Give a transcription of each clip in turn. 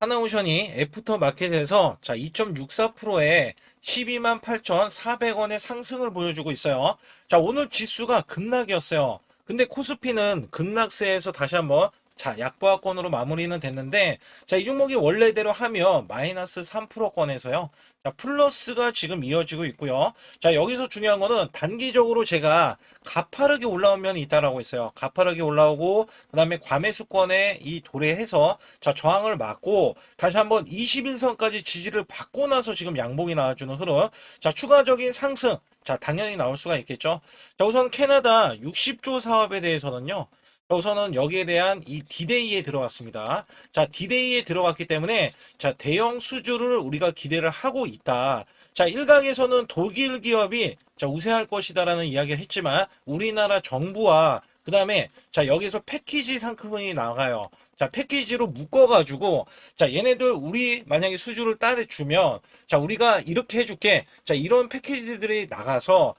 하나오션이 애프터마켓에서 2.64%에 128,400원의 상승을 보여주고 있어요. 오늘 지수가 급락이었어요. 근데 코스피는 급락세에서 다시 한번 약보합권으로 마무리는 됐는데, 이 종목이 원래대로 하면 마이너스 3%권에서요. 플러스가 지금 이어지고 있고요. 여기서 중요한 거는 단기적으로 제가 가파르게 올라온 면이 있다라고 했어요. 가파르게 올라오고, 그 다음에 과매수권에 이 도래해서 저항을 막고 다시 한번 21선까지 지지를 받고 나서 지금 양봉이 나와주는 흐름. 추가적인 상승. 당연히 나올 수가 있겠죠. 우선 캐나다 60조 사업에 대해서는요. 우선은 여기에 대한 이 디데이에 들어갔습니다. 디데이에 들어갔기 때문에 대형 수주를 우리가 기대를 하고 있다. 일각에서는 독일 기업이 우세할 것이다라는 이야기를 했지만 우리나라 정부와 그 다음에 여기서 패키지 상품이 나가요. 패키지로 묶어가지고 얘네들 우리 만약에 수주를 따내주면 우리가 이렇게 해줄게. 이런 패키지들이 나가서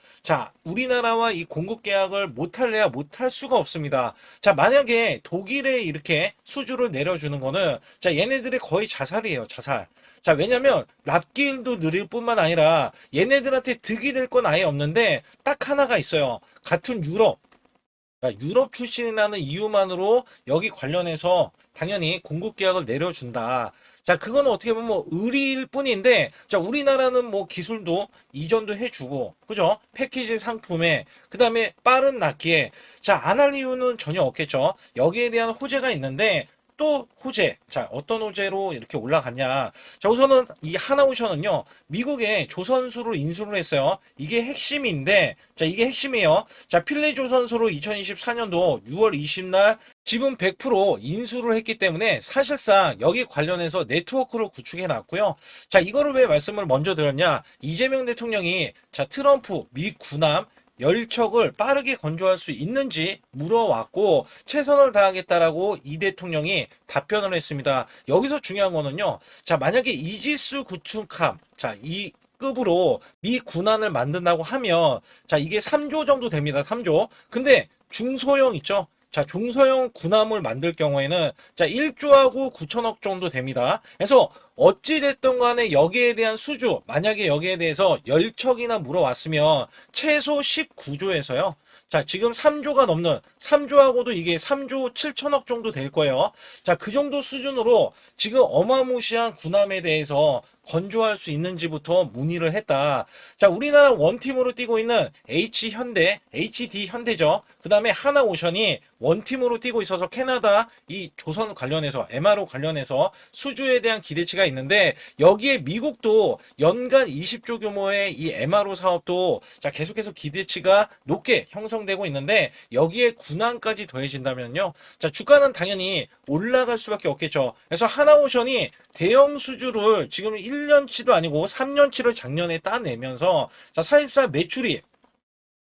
우리나라와 이 공급 계약을 못할래야 못할 수가 없습니다. 만약에 독일에 이렇게 수주를 내려주는 거는 얘네들이 거의 자살이에요. 자살. 왜냐면 납기일도 느릴 뿐만 아니라 얘네들한테 득이 될 건 아예 없는데 딱 하나가 있어요. 같은 유럽. 유럽 출신이라는 이유만으로 여기 관련해서 당연히 공급 계약을 내려준다. 그거는 어떻게 보면 뭐 의리일 뿐인데, 우리나라는 뭐 기술도 이전도 해주고, 그죠? 패키지 상품에, 그 다음에 빠른 납기에, 안 할 이유는 전혀 없겠죠. 여기에 대한 호재가 있는데, 또 호재. 어떤 호재로 이렇게 올라갔냐. 우선은 이 하나오션은요, 미국의 조선수를 인수를 했어요. 이게 핵심인데, 이게 핵심이에요. 필리 조선수로 2024년도 6월 20날 지분 100% 인수를 했기 때문에 사실상 여기 관련해서 네트워크를 구축해 놨고요. 이거를 왜 말씀을 먼저 드렸냐. 이재명 대통령이 트럼프 미 군함 열척을 빠르게 건조할 수 있는지 물어왔고 최선을 다하겠다라고 이 대통령이 답변을 했습니다. 여기서 중요한 거는요. 만약에 이지스 구축함, 이 급으로 미 군함을 만든다고 하면 이게 3조 정도 됩니다. 3조. 근데 중소형 있죠? 중소형 군함을 만들 경우에는 1조하고 9천억 정도 됩니다. 그래서 어찌됐든 간에 여기에 대한 수주, 만약에 여기에 대해서 열척이나 물어왔으면 최소 19조에서요. 지금 3조가 넘는 3조하고도 이게 3조 7천억 정도 될 거예요. 그 정도 수준으로 지금 어마무시한 군함에 대해서 건조할 수 있는지부터 문의를 했다. 우리나라 원팀으로 뛰고 있는 H현대, HD현대죠. 그 다음에 하나오션이 원팀으로 뛰고 있어서 캐나다 이 조선 관련해서 MRO 관련해서 수주에 대한 기대치가 있는데 여기에 미국도 연간 20조 규모의 이 MRO 사업도 계속해서 기대치가 높게 형성되고 있는데 여기에 군함까지 더해진다면요. 주가는 당연히 올라갈 수밖에 없겠죠. 그래서 하나오션이 대형 수주를 지금 1년치도 아니고 3년치를 작년에 따내면서 사실상 매출이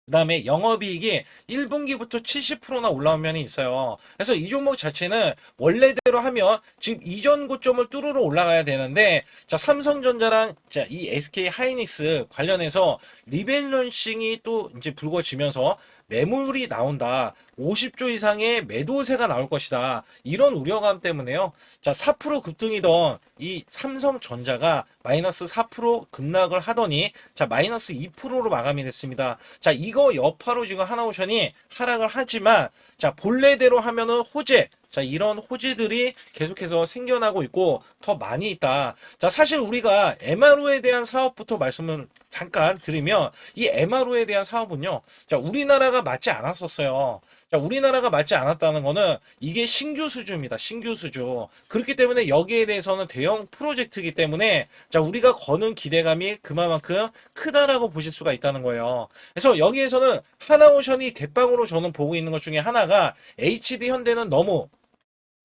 그 다음에 영업이익이 1분기부터 70%나 올라온 면이 있어요. 그래서 이 종목 자체는 원래대로 하면 지금 이전 고점을 뚫으러 올라가야 되는데 삼성전자랑 이 SK 하이닉스 관련해서 리밸런싱이 또 이제 불거지면서 매물이 나온다. 50조 이상의 매도세가 나올 것이다. 이런 우려감 때문에요. 4% 급등이던 이 삼성전자가 마이너스 4% 급락을 하더니 마이너스 2%로 마감이 됐습니다. 이거 여파로 지금 하나오션이 하락을 하지만 본래대로 하면은 호재 이런 호재들이 계속해서 생겨나고 있고 더 많이 있다. 사실 우리가 MRO에 대한 사업부터 말씀을 잠깐 드리면 이 MRO에 대한 사업은요. 우리나라가 맞지 않았었어요. 우리나라가 맞지 않았다는 거는 이게 신규 수주입니다. 신규 수주. 그렇기 때문에 여기에 대해서는 대형 프로젝트이기 때문에 우리가 거는 기대감이 그만큼 크다라고 보실 수가 있다는 거예요. 그래서 여기에서는 하나오션이 대빵으로 저는 보고 있는 것 중에 하나가 HD현대는 너무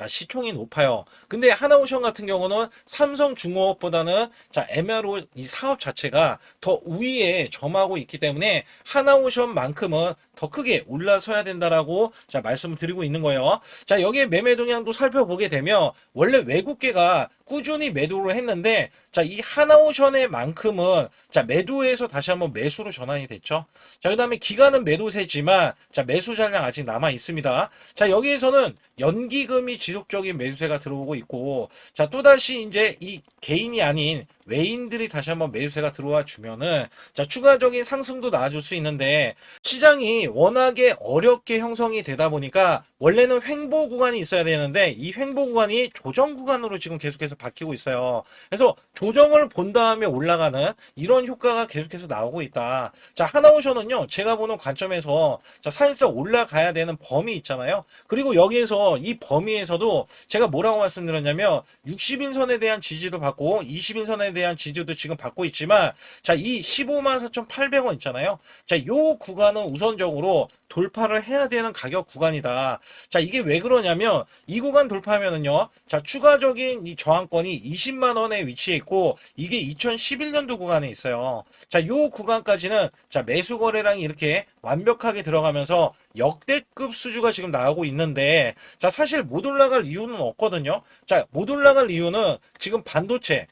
시총이 높아요. 근데 하나오션 같은 경우는 삼성중공업보다는 MRO 이 사업 자체가 더 우위에 점하고 있기 때문에 하나오션만큼은 더 크게 올라서야 된다라고 말씀을 드리고 있는 거예요. 여기에 매매 동향도 살펴보게 되면 원래 외국계가 꾸준히 매도를 했는데 이 하나오션의 만큼은 매도에서 다시 한번 매수로 전환이 됐죠. 그다음에 기간은 매도세지만 매수 잔량 아직 남아 있습니다. 여기에서는 연기금이 지속적인 매수세가 들어오고 있고, 자, 또다시 이제 이 개인이 아닌 외인들이 다시 한번 매수세가 들어와 주면은, 자, 추가적인 상승도 나와줄 수 있는데, 시장이 워낙에 어렵게 형성이 되다 보니까, 원래는 횡보 구간이 있어야 되는데, 이 횡보 구간이 조정 구간으로 지금 계속해서 바뀌고 있어요. 그래서 조정을 본 다음에 올라가는 이런 효과가 계속해서 나오고 있다. 자, 하나오션은요, 제가 보는 관점에서, 자, 사실상 올라가야 되는 범위 있잖아요. 그리고 여기에서 이 범위에서도 제가 뭐라고 말씀드렸냐면 60인선에 대한 지지도 받고 20인선에 대한 지지도 지금 받고 있지만, 자, 이 15만 4,800원 있잖아요. 자, 요 구간은 우선적으로 돌파를 해야 되는 가격 구간이다. 자, 이게 왜 그러냐면 이 구간 돌파하면은요, 자, 추가적인 이 저항권이 20만 원에 위치해 있고 이게 2011년도 구간에 있어요. 자, 요 구간까지는 자, 매수 거래량이 이렇게 완벽하게 들어가면서 역대급 수주가 지금 나오고 있는데, 자, 사실 못 올라갈 이유는 없거든요. 자, 못 올라갈 이유는 지금 반도체,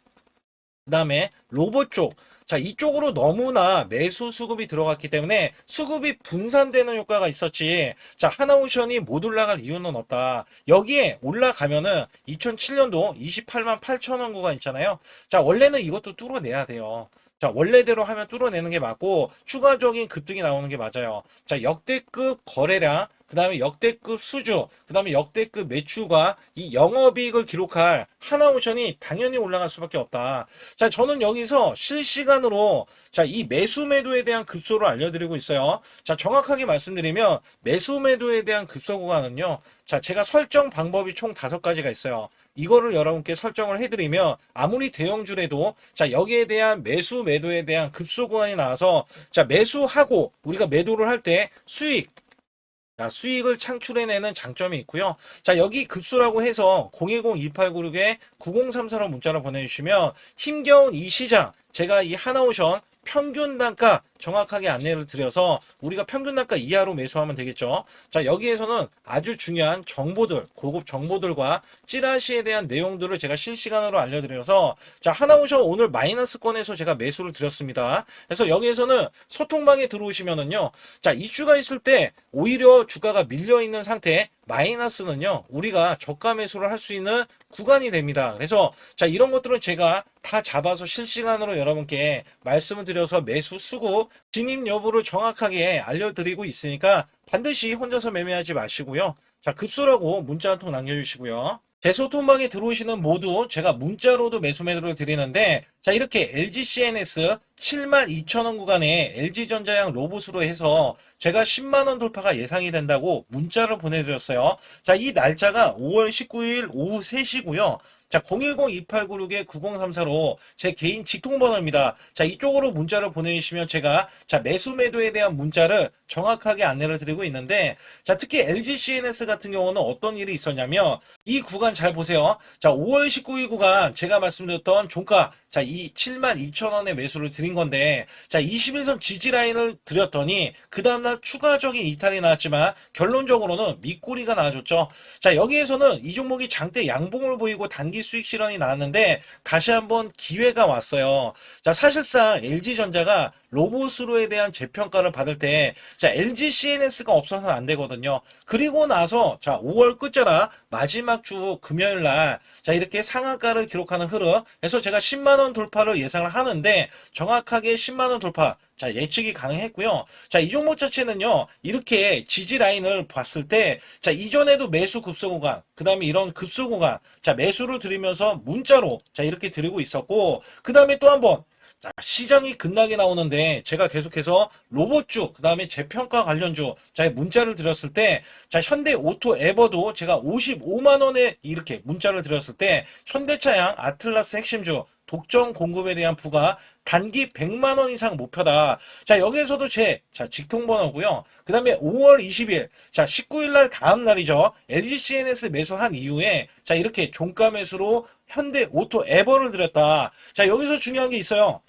그다음에 로봇 쪽, 자, 이쪽으로 너무나 매수 수급이 들어갔기 때문에 수급이 분산되는 효과가 있었지. 자, 하나오션이 못 올라갈 이유는 없다. 여기에 올라가면은 2007년도 28만 8천 원 구간 있잖아요. 자, 원래는 이것도 뚫어내야 돼요. 자, 원래대로 하면 뚫어내는 게 맞고 추가적인 급등이 나오는 게 맞아요. 자, 역대급 거래량, 그 다음에 역대급 수주, 그 다음에 역대급 매출과 이 영업이익을 기록할 하나오션이 당연히 올라갈 수밖에 없다. 자, 저는 여기서 실시간으로 자, 이 매수 매도에 대한 급소를 알려드리고 있어요. 자, 정확하게 말씀드리면 매수 매도에 대한 급소 구간은요. 자, 제가 설정 방법이 총 5가지가 있어요. 이거를 여러분께 설정을 해드리면 아무리 대형주래도 자, 여기에 대한 매수 매도에 대한 급소 구간이 나와서 자, 매수하고 우리가 매도를 할 때 수익, 자, 수익을 창출해내는 장점이 있고요. 자, 여기 급소라고 해서 010-2896-9034로 문자를 보내주시면 힘겨운 이 시장, 제가 이 하나오션 평균 단가 정확하게 안내를 드려서 우리가 평균 단가 이하로 매수하면 되겠죠. 자, 여기에서는 아주 중요한 정보들, 고급 정보들과 찌라시에 대한 내용들을 제가 실시간으로 알려드려서 자, 하나오션 오늘 마이너스권에서 제가 매수를 드렸습니다. 그래서 여기에서는 소통방에 들어오시면은요. 자, 이슈가 있을 때 오히려 주가가 밀려있는 상태 마이너스는요, 우리가 저가 매수를 할 수 있는 구간이 됩니다. 그래서 자, 이런 것들은 제가 다 잡아서 실시간으로 여러분께 말씀을 드려서 매수 수급 진입 여부를 정확하게 알려드리고 있으니까 반드시 혼자서 매매하지 마시고요. 자, 급소라고 문자 한 통 남겨주시고요. 제 소통방에 들어오시는 모두 제가 문자로도 매수 매도를 드리는데, 자, 이렇게 LG CNS 72,000원 구간에 LG전자양 로봇으로 해서 제가 10만원 돌파가 예상이 된다고 문자를 보내드렸어요. 자, 이 날짜가 5월 19일 오후 3시고요. 자, 010-2896-9034로 제 개인 직통번호입니다. 자, 이쪽으로 문자를 보내주시면 제가 자, 매수 매도에 대한 문자를 정확하게 안내를 드리고 있는데, 자, 특히 LG CNS 같은 경우는 어떤 일이 있었냐면 이 구간 잘 보세요. 자, 5월 19일 구간 제가 말씀드렸던 종가, 자, 이 72,000원에 매수를 드린 건데, 자, 21선 지지 라인을 드렸더니 그 다음날 추가적인 이탈이 나왔지만 결론적으로는 밑꼬리가 나와줬죠. 자, 여기에서는 이 종목이 장대 양봉을 보이고 단기 수익 실현이 나왔는데 다시 한번 기회가 왔어요. 자, 사실상 LG전자가 로봇으로에 대한 재평가를 받을 때, 자, LG CNS가 없어서는 안 되거든요. 그리고 나서, 자, 5월 끝자락 마지막 주 금요일 날, 자, 이렇게 상한가를 기록하는 흐름. 그래서 제가 10만원 돌파를 예상을 하는데, 정확하게 10만원 돌파. 자, 예측이 가능했고요. 자, 이 종목 자체는요, 이렇게 지지 라인을 봤을 때, 자, 이전에도 매수 급소 구간, 그 다음에 이런 급소 구간, 자, 매수를 드리면서 문자로, 자, 이렇게 드리고 있었고, 그 다음에 또 한 번, 자, 시장이 급락이 나오는데 제가 계속해서 로봇주, 그 다음에 재평가 관련주, 자, 문자를 드렸을 때, 자, 현대 오토 에버도 제가 55만원에 이렇게 문자를 드렸을 때, 현대차양 아틀라스 핵심주, 독점 공급에 대한 부가 단기 100만원 이상 목표다. 자, 여기에서도 자, 직통번호고요. 그 다음에 5월 20일, 자, 19일 날 다음 날이죠. LG CNS 매수한 이후에, 자, 이렇게 종가 매수로 현대 오토 에버를 드렸다. 자, 여기서 중요한 게 있어요.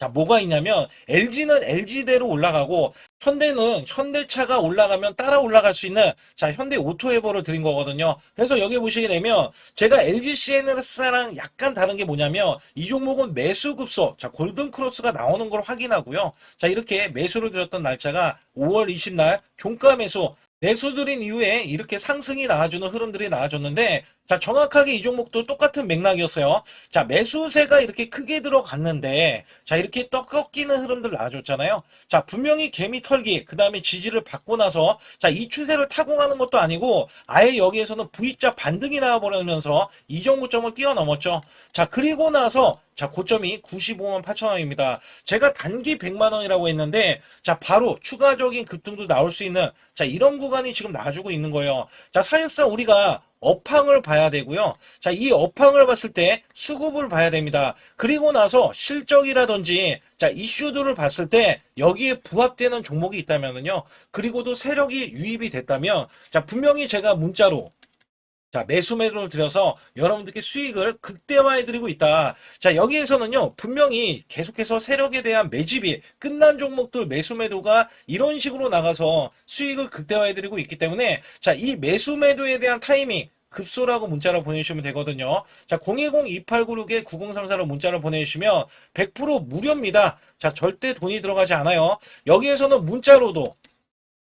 자, 뭐가 있냐면 LG는 LG대로 올라가고 현대는 현대차가 올라가면 따라 올라갈 수 있는 자, 현대 오토에버를 드린 거거든요. 그래서 여기 보시게 되면 제가 LG CNS랑 약간 다른 게 뭐냐면 이 종목은 매수 급소, 자, 골든 크로스가 나오는 걸 확인하고요. 자, 이렇게 매수를 드렸던 날짜가 5월 20날 종가 매수, 매수드린 이후에 이렇게 상승이 나와주는 흐름들이 나와줬는데, 자, 정확하게 이 종목도 똑같은 맥락이었어요. 자, 매수세가 이렇게 크게 들어갔는데, 자, 이렇게 떡 꺾이는 흐름들 나와줬잖아요. 자, 분명히 개미 털기, 그 다음에 지지를 받고 나서, 자, 이 추세를 타공하는 것도 아니고, 아예 여기에서는 V자 반등이 나와버리면서 이 정도점을 뛰어넘었죠. 자, 그리고 나서, 자, 고점이 95만 8천 원입니다. 제가 단기 100만 원이라고 했는데, 자, 바로 추가적인 급등도 나올 수 있는, 자, 이런 구간이 지금 나와주고 있는 거예요. 자, 사실상 우리가 업황을 봐야 되고요. 자, 이 업황을 봤을 때 수급을 봐야 됩니다. 그리고 나서 실적이라든지, 자, 이슈들을 봤을 때 여기에 부합되는 종목이 있다면요. 그리고도 세력이 유입이 됐다면, 자, 분명히 제가 문자로, 자, 매수 매도를 들여서 여러분들께 수익을 극대화해 드리고 있다. 자, 여기에서는요, 분명히 계속해서 세력에 대한 매집이 끝난 종목들 매수 매도가 이런 식으로 나가서 수익을 극대화해 드리고 있기 때문에, 자, 이 매수 매도에 대한 타이밍, 급소라고 문자를 보내주시면 되거든요. 자, 010-2896-9034로 문자를 보내주시면 100% 무료입니다. 자, 절대 돈이 들어가지 않아요. 여기에서는 문자로도,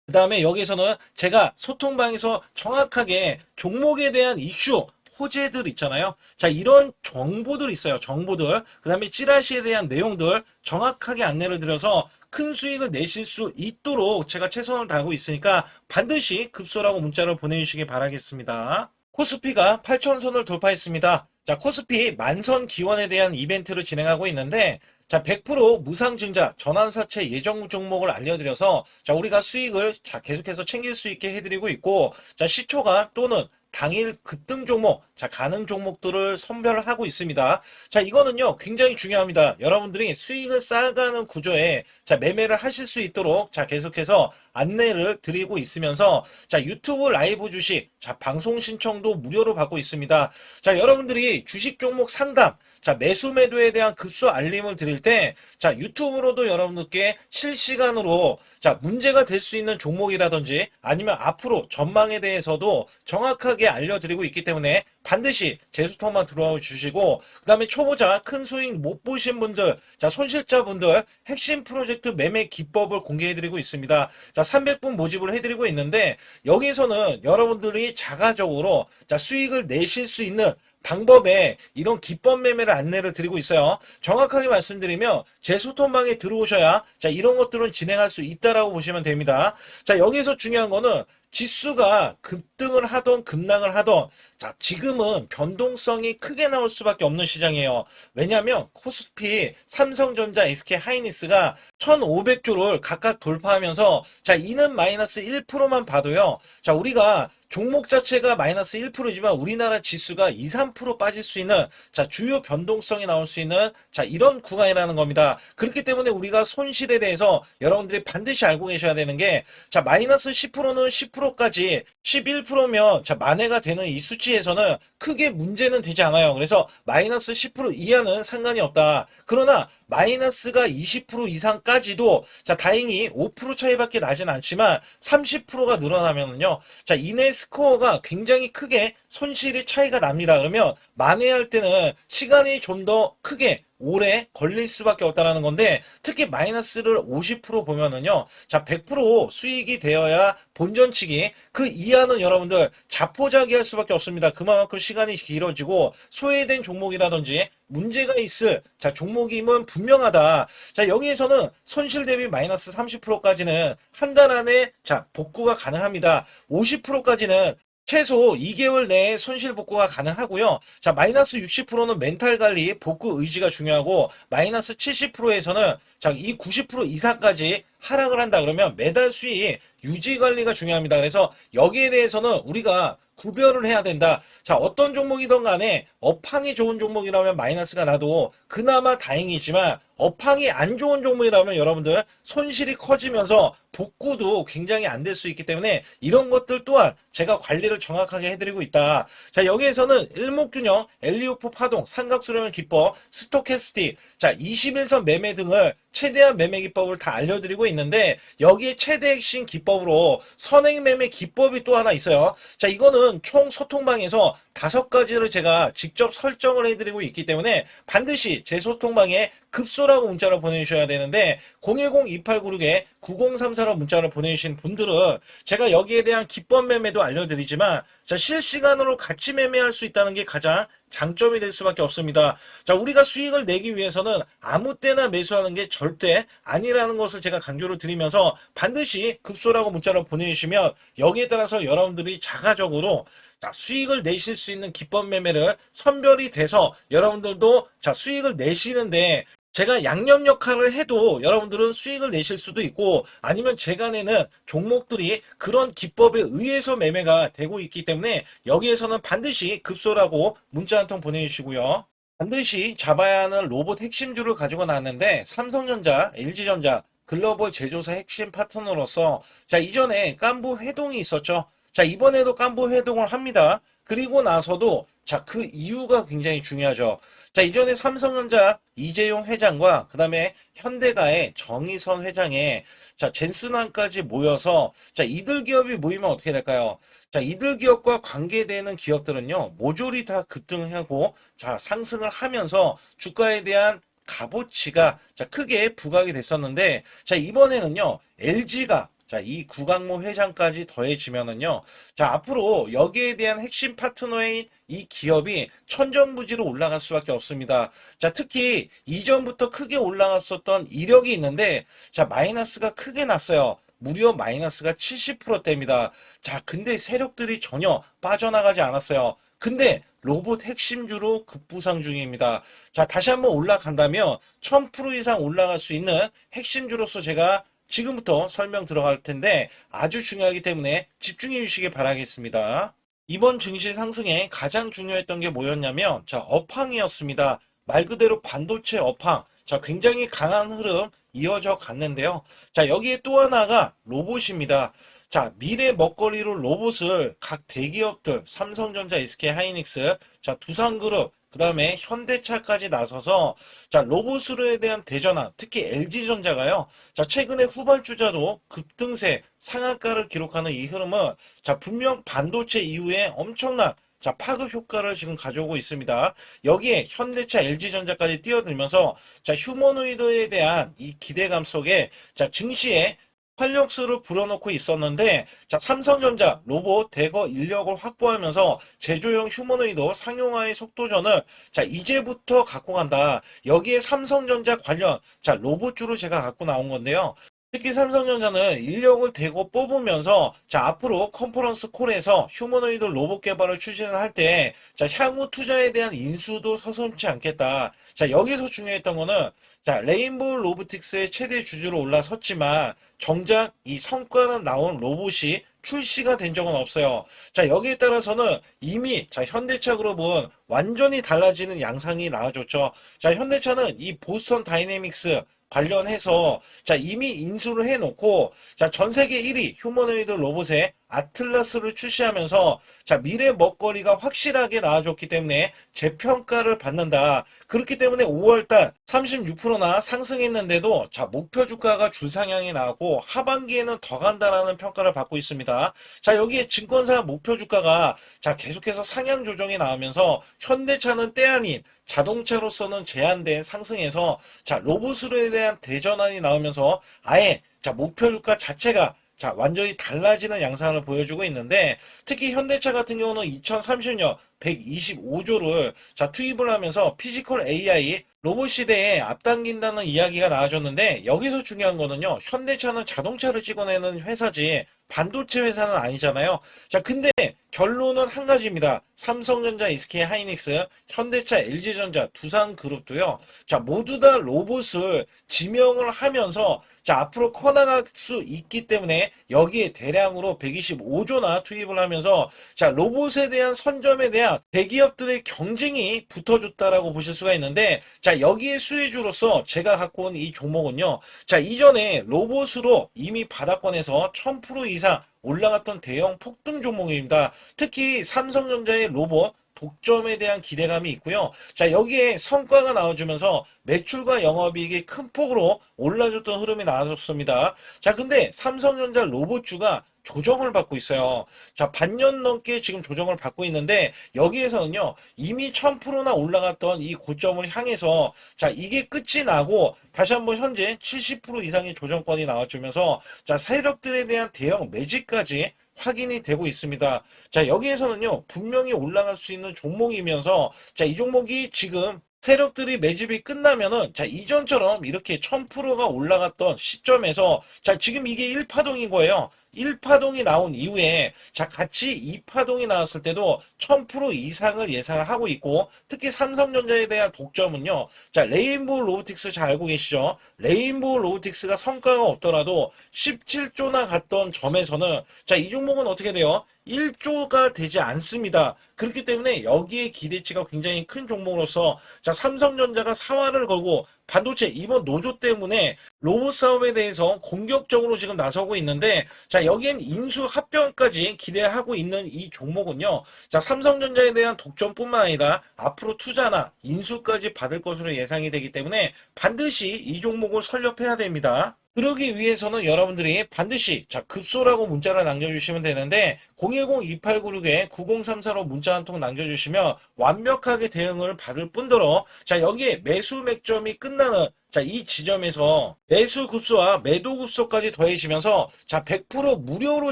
그 다음에 여기서는 제가 소통방에서 정확하게 종목에 대한 이슈, 호재들 있잖아요. 자, 이런 정보들 있어요. 정보들. 그 다음에 찌라시에 대한 내용들 정확하게 안내를 드려서 큰 수익을 내실 수 있도록 제가 최선을 다하고 있으니까 반드시 급소라고 문자를 보내주시기 바라겠습니다. 코스피가 8천선을 돌파했습니다. 자, 코스피 만선 기원에 대한 이벤트를 진행하고 있는데, 자, 100% 무상증자 전환사채 예정 종목을 알려드려서, 자, 우리가 수익을, 자, 계속해서 챙길 수 있게 해드리고 있고, 자, 시초가 또는 당일 급등 종목, 자, 가능 종목들을 선별하고 있습니다. 자, 이거는요, 굉장히 중요합니다. 여러분들이 수익을 쌓아가는 구조에, 자, 매매를 하실 수 있도록, 자, 계속해서 안내를 드리고 있으면서, 자, 유튜브 라이브 주식, 자, 방송 신청도 무료로 받고 있습니다. 자, 여러분들이 주식 종목 상담, 자, 매수 매도에 대한 급소 알림을 드릴 때, 자, 유튜브로도 여러분들께 실시간으로, 자, 문제가 될 수 있는 종목이라든지 아니면 앞으로 전망에 대해서도 정확하게 알려드리고 있기 때문에 반드시 제 소통만 들어와 주시고, 그 다음에 초보자 큰 수익 못 보신 분들, 자, 손실자분들 핵심 프로젝트 매매 기법을 공개해드리고 있습니다. 자, 300분 모집을 해드리고 있는데, 여기서는 여러분들이 자가적으로, 자, 수익을 내실 수 있는 방법에 이런 기법 매매를 안내를 드리고 있어요. 정확하게 말씀드리면 제 소통방에 들어오셔야, 자, 이런 것들은 진행할 수 있다라고 보시면 됩니다. 자, 여기서 중요한 거는 지수가 급등을 하던 급락을 하던, 자, 지금은 변동성이 크게 나올 수밖에 없는 시장이에요. 왜냐하면 코스피, 삼성전자, SK하이닉스가 1,500조를 각각 돌파하면서, 자, 이는 마이너스 1%만 봐도요, 자, 우리가 종목 자체가 마이너스 1%지만 우리나라 지수가 2, 3% 빠질 수 있는, 자, 주요 변동성이 나올 수 있는, 자, 이런 구간이라는 겁니다. 그렇기 때문에 우리가 손실에 대해서 여러분들이 반드시 알고 계셔야 되는 게, 자, 마이너스 10%는 10%까지 11%면, 자, 만회가 되는 이 수치에서는 크게 문제는 되지 않아요. 그래서 마이너스 10% 이하는 상관이 없다. 그러나 마이너스가 20% 이상까지도, 자, 다행히 5% 차이밖에 나진 않지만 30%가 늘어나면은요, 자, 이내 스코어가 굉장히 크게 손실이 차이가 납니다. 그러면 만회할 때는 시간이 좀 더 크게 오래 걸릴 수밖에 없다는 건데, 특히 마이너스를 50% 보면은요, 자, 100% 수익이 되어야 본전치기, 그 이하는 여러분들 자포자기할 수밖에 없습니다. 그만큼 시간이 길어지고 소외된 종목이라든지 문제가 있을, 자, 종목임은 분명하다. 자, 여기에서는 손실 대비 마이너스 30%까지는 한 달 안에, 자, 복구가 가능합니다. 50%까지는 최소 2개월 내에 손실 복구가 가능하고요. 자, 마이너스 60%는 멘탈 관리, 복구 의지가 중요하고, 마이너스 70%에서는, 자, 이 90% 이상까지 하락을 한다 그러면 매달 수익 유지 관리가 중요합니다. 그래서 여기에 대해서는 우리가 구별을 해야 된다. 자, 어떤 종목이든 간에 업황이 좋은 종목이라면 마이너스가 나도 그나마 다행이지만, 업황이 안 좋은 종목이라면 여러분들 손실이 커지면서 복구도 굉장히 안 될 수 있기 때문에 이런 것들 또한 제가 관리를 정확하게 해드리고 있다. 자, 여기에서는 일목균형, 엘리오프 파동, 삼각수렴 기법, 스토캐스틱, 자, 21선 매매 등을 최대한 매매 기법을 다 알려드리고 있는데, 여기에 최대 핵심 기법으로 선행 매매 기법이 또 하나 있어요. 자, 이거는 총 소통방에서 5가지를 제가 직접 설정을 해드리고 있기 때문에 반드시 제 소통방에 급소라고 문자를 보내주셔야 되는데 010-2896-9034로 문자를 보내주신 분들은 제가 여기에 대한 기법 매매도 알려드리지만 자, 실시간으로 같이 매매할 수 있다는 게 가장 장점이 될 수밖에 없습니다. 자, 우리가 수익을 내기 위해서는 아무 때나 매수하는 게 절대 아니라는 것을 제가 강조를 드리면서 반드시 급소라고 문자를 보내주시면 여기에 따라서 여러분들이 자가적으로 자, 수익을 내실 수 있는 기법 매매를 선별이 돼서 여러분들도 자, 수익을 내시는데 제가 양념 역할을 해도 여러분들은 수익을 내실 수도 있고 아니면 제가 내는 종목들이 그런 기법에 의해서 매매가 되고 있기 때문에 여기에서는 반드시 급소라고 문자 한 통 보내주시고요. 반드시 잡아야 하는 로봇 핵심주를 가지고 나왔는데 삼성전자, LG전자, 글로벌 제조사 핵심 파트너로서 자, 이전에 깐부 회동이 있었죠. 자, 이번에도 깐부 회동을 합니다. 그리고 나서도 자, 그 이유가 굉장히 중요하죠. 자, 이전에 삼성전자 이재용 회장과 그 다음에 현대가의 정의선 회장의 자, 젠슨왕까지 모여서 자, 이들 기업이 모이면 어떻게 될까요? 자, 이들 기업과 관계되는 기업들은요, 모조리 다 급등하고 자, 상승을 하면서 주가에 대한 값어치가 자, 크게 부각이 됐었는데 자, 이번에는요, LG가 자, 이 구강모 회장까지 더해지면은요, 자, 앞으로 여기에 대한 핵심 파트너인 이 기업이 천정부지로 올라갈 수밖에 없습니다. 자, 특히 이전부터 크게 올라갔었던 이력이 있는데, 자, 마이너스가 크게 났어요. 무려 마이너스가 70%대입니다. 자, 근데 세력들이 전혀 빠져나가지 않았어요. 근데 로봇 핵심주로 급부상 중입니다. 자, 다시 한번 올라간다면 1000% 이상 올라갈 수 있는 핵심주로서 제가 지금부터 설명 들어갈 텐데 아주 중요하기 때문에 집중해 주시기 바라겠습니다. 이번 증시 상승에 가장 중요했던 게 뭐였냐면 자, 업황이었습니다. 말 그대로 반도체 업황. 자, 굉장히 강한 흐름 이어져 갔는데요. 자, 여기에 또 하나가 로봇입니다. 자, 미래 먹거리로 로봇을 각 대기업들, 삼성전자, SK 하이닉스, 자, 두산그룹, 그 다음에 현대차까지 나서서 자, 로봇으로에 대한 대전환, 특히 LG전자가요. 자, 최근에 후발주자도 급등세, 상한가를 기록하는 이 흐름은 자, 분명 반도체 이후에 엄청난 자, 파급 효과를 지금 가져오고 있습니다. 여기에 현대차, LG전자까지 뛰어들면서 자, 휴머노이드에 대한 이 기대감 속에 자, 증시에 활력소를 불어넣고 있었는데 자, 삼성전자 로봇 대거 인력을 확보하면서 제조용 휴머노이드 상용화의 속도전을 자, 이제부터 갖고 간다. 여기에 삼성전자 관련 자, 로봇주로 제가 갖고 나온 건데요. 특히 삼성전자는 인력을 대거 뽑으면서 자, 앞으로 컨퍼런스 콜에서 휴머노이드 로봇 개발을 추진을 할 때 자, 향후 투자에 대한 인수도 서슴지 않겠다. 자, 여기서 중요했던 거는 자, 레인보우 로보틱스의 최대 주주로 올라섰지만 정작 이 성과는 나온 로봇이 출시가 된 적은 없어요. 자, 여기에 따라서는 이미 자, 현대차 그룹은 완전히 달라지는 양상이 나와줬죠. 자, 현대차는 이 보스턴 다이내믹스 관련해서 자, 이미 인수를 해놓고 자, 전 세계 1위 휴머노이드 로봇의 아틀라스를 출시하면서 자, 미래 먹거리가 확실하게 나와줬기 때문에 재평가를 받는다. 그렇기 때문에 5월달 36%나 상승했는데도 자, 목표 주가가 주상향이 나왔고 하반기에는 더 간다라는 평가를 받고 있습니다. 자, 여기에 증권사 목표 주가가 자, 계속해서 상향 조정이 나오면서 현대차는 때 아닌 자동차로서는 제한된 상승에서 자, 로봇으로에 대한 대전환이 나오면서 아예 자, 목표 주가 자체가 자, 완전히 달라지는 양상을 보여주고 있는데 특히 현대차 같은 경우는 2030년 125조를 자, 투입을 하면서 피지컬 AI 로봇 시대에 앞당긴다는 이야기가 나와줬는데 여기서 중요한 거는요. 현대차는 자동차를 찍어내는 회사지 반도체 회사는 아니잖아요. 자, 근데 결론은 한 가지입니다. 삼성전자, SK하이닉스, 현대차, LG전자, 두산그룹도요. 자, 모두 다 로봇을 지명을 하면서 자, 앞으로 커나갈 수 있기 때문에 여기에 대량으로 125조나 투입을 하면서 자, 로봇에 대한 선점에 대한 대기업들의 경쟁이 붙어줬다라고 보실 수가 있는데 자, 여기에 수혜주로서 제가 갖고 온 이 종목은요. 자, 이전에 로봇으로 이미 바닥권에서 1000% 이상 올라갔던 대형 폭등 종목입니다. 특히 삼성전자의 로봇 독점에 대한 기대감이 있고요. 자, 여기에 성과가 나와주면서 매출과 영업이익이 큰 폭으로 올라줬던 흐름이 나왔었습니다. 자, 근데 삼성전자 로봇주가 조정을 받고 있어요. 자, 반년 넘게 지금 조정을 받고 있는데 여기에서는요, 이미 1000%나 올라갔던 이 고점을 향해서 자, 이게 끝이 나고 다시 한번 현재 70% 이상의 조정권이 나와주면서 자, 세력들에 대한 대형 매집까지 확인이 되고 있습니다. 자, 여기에서는요, 분명히 올라갈 수 있는 종목이면서 자, 이 종목이 지금 세력들이 매집이 끝나면은 자, 이전처럼 이렇게 1000%가 올라갔던 시점에서 자, 지금 이게 1파동인 거예요. 1파동이 나온 이후에 자, 같이 2파동이 나왔을 때도 1000% 이상을 예상을 하고 있고, 특히 삼성전자에 대한 독점은요. 자, 레인보우 로보틱스 잘 알고 계시죠? 레인보우 로보틱스가 성과가 없더라도 17조나 갔던 점에서는 자, 이 종목은 어떻게 돼요? 1조가 되지 않습니다. 그렇기 때문에 여기에 기대치가 굉장히 큰 종목으로서 자, 삼성전자가 사활을 걸고 반도체 이번 노조 때문에 로봇 사업에 대해서 공격적으로 지금 나서고 있는데 자, 여기엔 인수 합병까지 기대하고 있는 이 종목은요. 자, 삼성전자에 대한 독점뿐만 아니라 앞으로 투자나 인수까지 받을 것으로 예상이 되기 때문에 반드시 이 종목을 설립해야 됩니다. 그러기 위해서는 여러분들이 반드시 자, 급소라고 문자를 남겨주시면 되는데 010-2896-9034로 문자 한 통 남겨주시면 완벽하게 대응을 받을 뿐더러 자, 여기에 매수 맥점이 끝나는 자, 이 지점에서 매수 급소와 매도 급소까지 더해지면서 자, 100% 무료로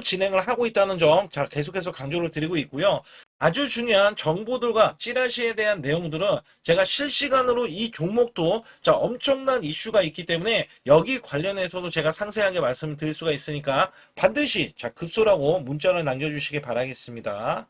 진행을 하고 있다는 점 자, 계속해서 강조를 드리고 있고요. 아주 중요한 정보들과 찌라시에 대한 내용들은 제가 실시간으로 이 종목도 자, 엄청난 이슈가 있기 때문에 여기 관련해서도 제가 상세하게 말씀드릴 수가 있으니까 반드시 자, 급소라고 문자를 남겨주시기 바라겠습니다.